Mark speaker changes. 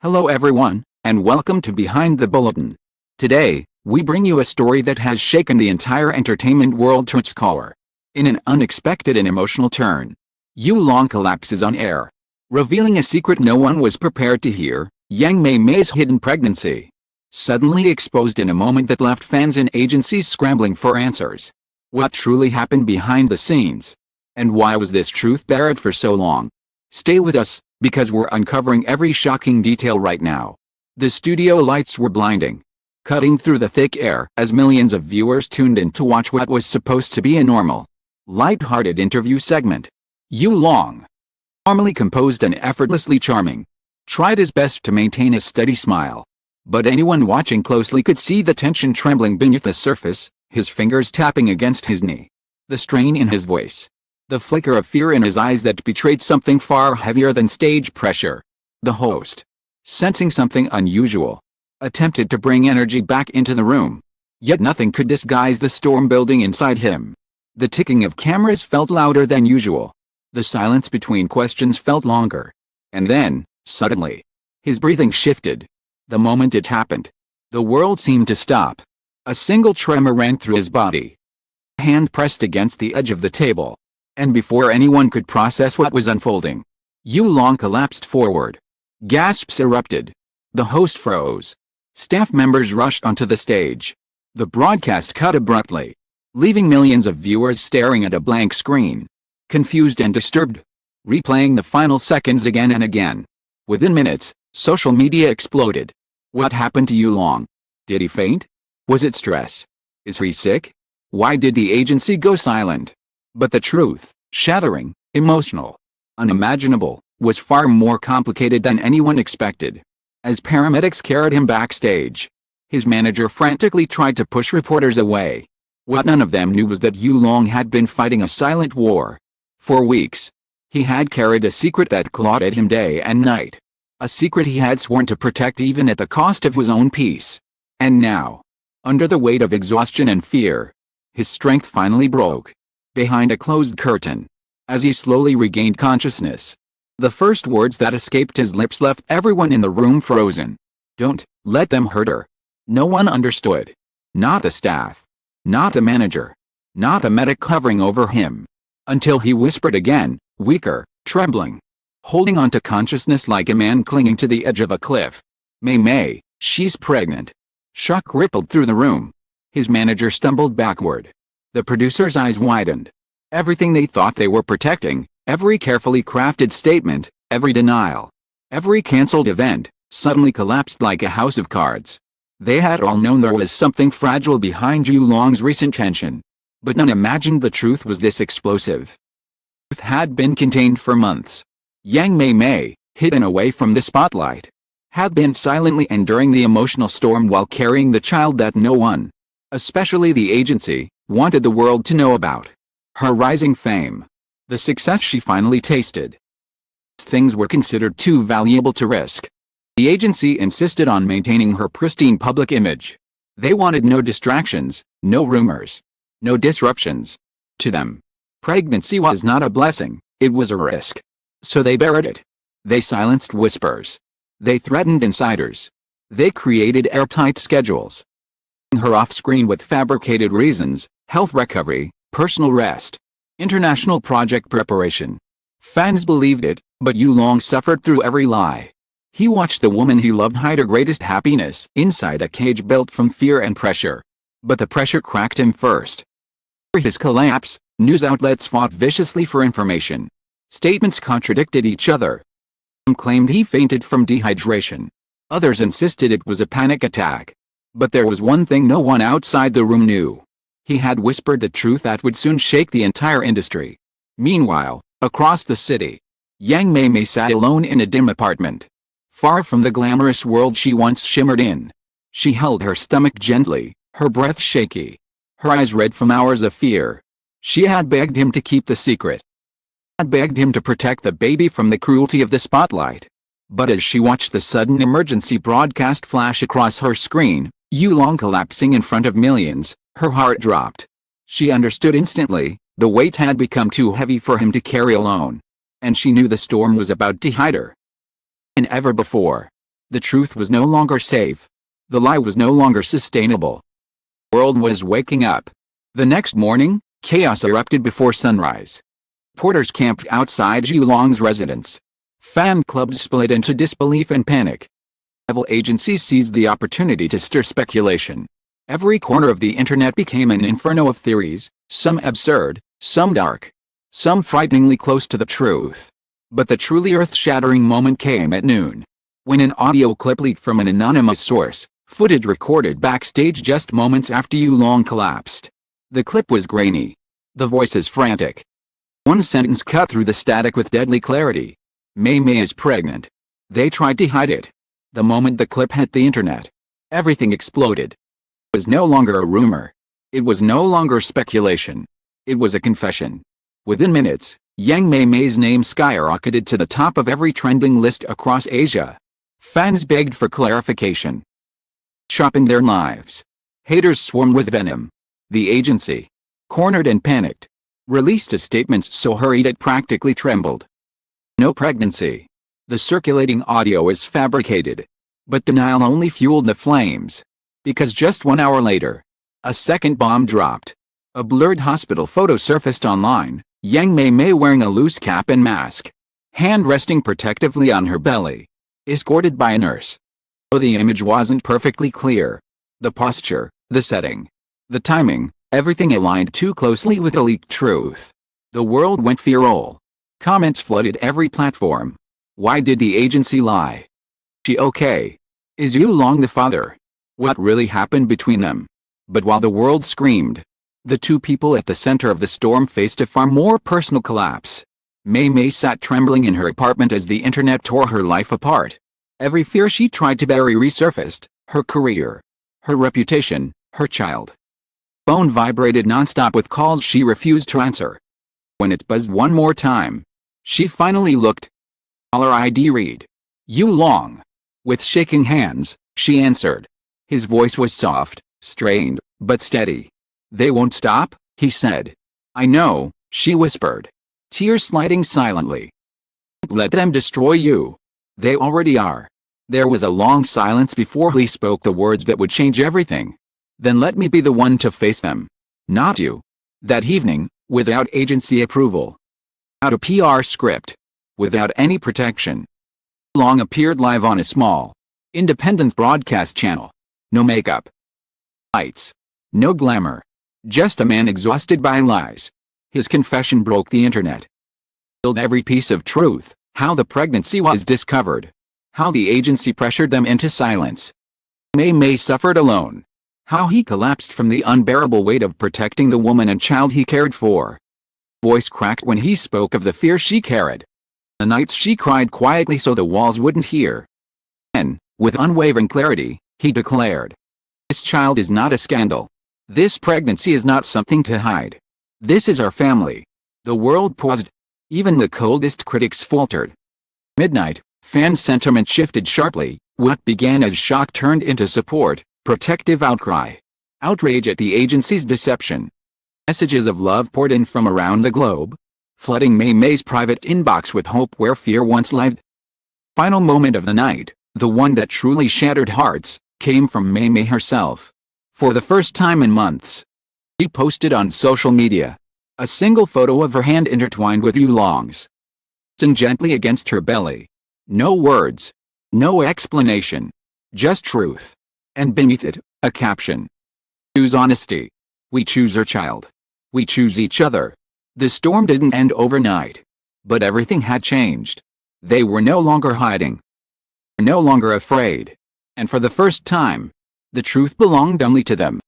Speaker 1: Hello everyone, and welcome to Behind the Bulletin. Today, we bring you a story that has shaken the entire entertainment world to its core. In an unexpected and emotional turn, Yulong collapses on air, revealing a secret no one was prepared to hear. Mei Mei's hidden pregnancy, suddenly exposed in a moment that left fans and agencies scrambling for answers. What truly happened behind the scenes? And why was this truth buried for so long? Stay with us, because we're uncovering every shocking detail right now. The studio lights were blinding, cutting through the thick air as millions of viewers tuned in to watch what was supposed to be a normal, light-hearted interview segment. Yulong, normally composed and effortlessly charming, tried his best to maintain a steady smile. But anyone watching closely could see the tension trembling beneath the surface, his fingers tapping against his knee, the strain in his voice, the flicker of fear in his eyes that betrayed something far heavier than stage pressure. The host, sensing something unusual, attempted to bring energy back into the room. Yet nothing could disguise the storm building inside him. The ticking of cameras felt louder than usual. The silence between questions felt longer. And then, suddenly, his breathing shifted. The moment it happened, the world seemed to stop. A single tremor ran through his body. Hands pressed against the edge of the table. And before anyone could process what was unfolding, Yulong collapsed forward. Gasps erupted. The host froze. Staff members rushed onto the stage. The broadcast cut abruptly, leaving millions of viewers staring at a blank screen, confused and disturbed, replaying the final seconds again and again. Within minutes, social media exploded. What happened to Yulong? Did he faint? Was it stress? Is he sick? Why did the agency go silent? But the truth, shattering, emotional, unimaginable, was far more complicated than anyone expected. As paramedics carried him backstage, his manager frantically tried to push reporters away. What none of them knew was that Yulong had been fighting a silent war. For weeks, he had carried a secret that clawed at him day and night. A secret he had sworn to protect even at the cost of his own peace. And now, under the weight of exhaustion and fear, his strength finally broke. Behind a closed curtain, as he slowly regained consciousness, the first words that escaped his lips left everyone in the room frozen. Don't let them hurt her. No one understood. Not the staff. Not the manager. Not the medic hovering over him. Until he whispered again, weaker, trembling, holding on to consciousness like a man clinging to the edge of a cliff. Mei Mei, she's pregnant. Shock rippled through the room. His manager stumbled backward. The producer's eyes widened. Everything they thought they were protecting, every carefully crafted statement, every denial, every cancelled event, suddenly collapsed like a house of cards. They had all known there was something fragile behind Yulong's recent tension. But none imagined the truth was this explosive. The truth had been contained for months. Mei Mei, hidden away from the spotlight, had been silently enduring the emotional storm while carrying the child that no one, especially the agency, wanted the world to know about. Her rising fame. The success she finally tasted. Things were considered too valuable to risk. The agency insisted on maintaining her pristine public image. They wanted no distractions, no rumors, no disruptions. To them, pregnancy was not a blessing, it was a risk. So they buried it. They silenced whispers. They threatened insiders. They created airtight schedules. Her off-screen with fabricated reasons, health recovery, personal rest, international project preparation. Fans believed it, but Yulong suffered through every lie. He watched the woman he loved hide her greatest happiness inside a cage built from fear and pressure. But the pressure cracked him first. For his collapse, news outlets fought viciously for information. Statements contradicted each other. Some claimed he fainted from dehydration. Others insisted it was a panic attack. But there was one thing no one outside the room knew. He had whispered the truth that would soon shake the entire industry. Meanwhile, across the city, Mei Mei sat alone in a dim apartment. Far from the glamorous world she once shimmered in. She held her stomach gently, her breath shaky, her eyes red from hours of fear. She had begged him to keep the secret. Had begged him to protect the baby from the cruelty of the spotlight. But as she watched the sudden emergency broadcast flash across her screen, Yulong collapsing in front of millions, her heart dropped. She understood instantly, the weight had become too heavy for him to carry alone. And she knew the storm was about to hide her. And ever before. The truth was no longer safe. The lie was no longer sustainable. The world was waking up. The next morning, chaos erupted before sunrise. Porters camped outside Yulong's residence. Fan clubs split into disbelief and panic. Travel agencies seized the opportunity to stir speculation. Every corner of the internet became an inferno of theories, some absurd, some dark, some frighteningly close to the truth. But the truly earth-shattering moment came at noon, when an audio clip leaked from an anonymous source, footage recorded backstage just moments after Yulong collapsed. The clip was grainy. The voices frantic. One sentence cut through the static with deadly clarity. Mei Mei is pregnant. They tried to hide it. The moment the clip hit the internet, everything exploded. It was no longer a rumor. It was no longer speculation. It was a confession. Within minutes, Yang Mei Mei's name skyrocketed to the top of every trending list across Asia. Fans begged for clarification. Sharpened their knives. Haters swarmed with venom. The agency, cornered and panicked, released a statement so hurried it practically trembled. No pregnancy. The circulating audio is fabricated. But denial only fueled the flames. Because just 1 hour later, a second bomb dropped. A blurred hospital photo surfaced online, Yang Mei Mei wearing a loose cap and mask, hand resting protectively on her belly, escorted by a nurse. Though the image wasn't perfectly clear, the posture, the setting, the timing, everything aligned too closely with the leaked truth. The world went viral. Comments flooded every platform. Why did the agency lie? She okay? Is Yulong the father? What really happened between them? But while the world screamed, the two people at the center of the storm faced a far more personal collapse. Mei Mei sat trembling in her apartment as the internet tore her life apart. Every fear she tried to bury resurfaced: her career, her reputation, her child. Phone vibrated nonstop with calls she refused to answer. When it buzzed one more time, she finally looked. Caller ID read, Yulong. With shaking hands, she answered. His voice was soft, strained, but steady. They won't stop, he said. I know, she whispered, tears sliding silently. Let them destroy you. They already are. There was a long silence before he spoke the words that would change everything. Then let me be the one to face them. Not you. That evening, without agency approval, without a PR script, without any protection, Long appeared live on a small, independent broadcast channel. No makeup, lights, no glamour. Just a man exhausted by lies. His confession broke the internet. Filled every piece of truth: how the pregnancy was discovered, how the agency pressured them into silence. Mei Mei suffered alone. How he collapsed from the unbearable weight of protecting the woman and child he cared for. Voice cracked when he spoke of the fear she carried. The nights she cried quietly so the walls wouldn't hear. Then, with unwavering clarity, he declared, this child is not a scandal. This pregnancy is not something to hide. This is our family. The world paused. Even the coldest critics faltered. Midnight, fan sentiment shifted sharply. What began as shock turned into support, protective outcry, outrage at the agency's deception. Messages of love poured in from around the globe, flooding Mei Mei's private inbox with hope where fear once lived. Final moment of the night, the one that truly shattered hearts, came from Mei Mei herself. For the first time in months, she posted on social media a single photo of her hand intertwined with Yulong's, and gently against her belly. No words, no explanation, just truth. And beneath it, a caption. Choose honesty. We choose our child. We choose each other. The storm didn't end overnight. But everything had changed. They were no longer hiding. No longer afraid. And for the first time, the truth belonged only to them.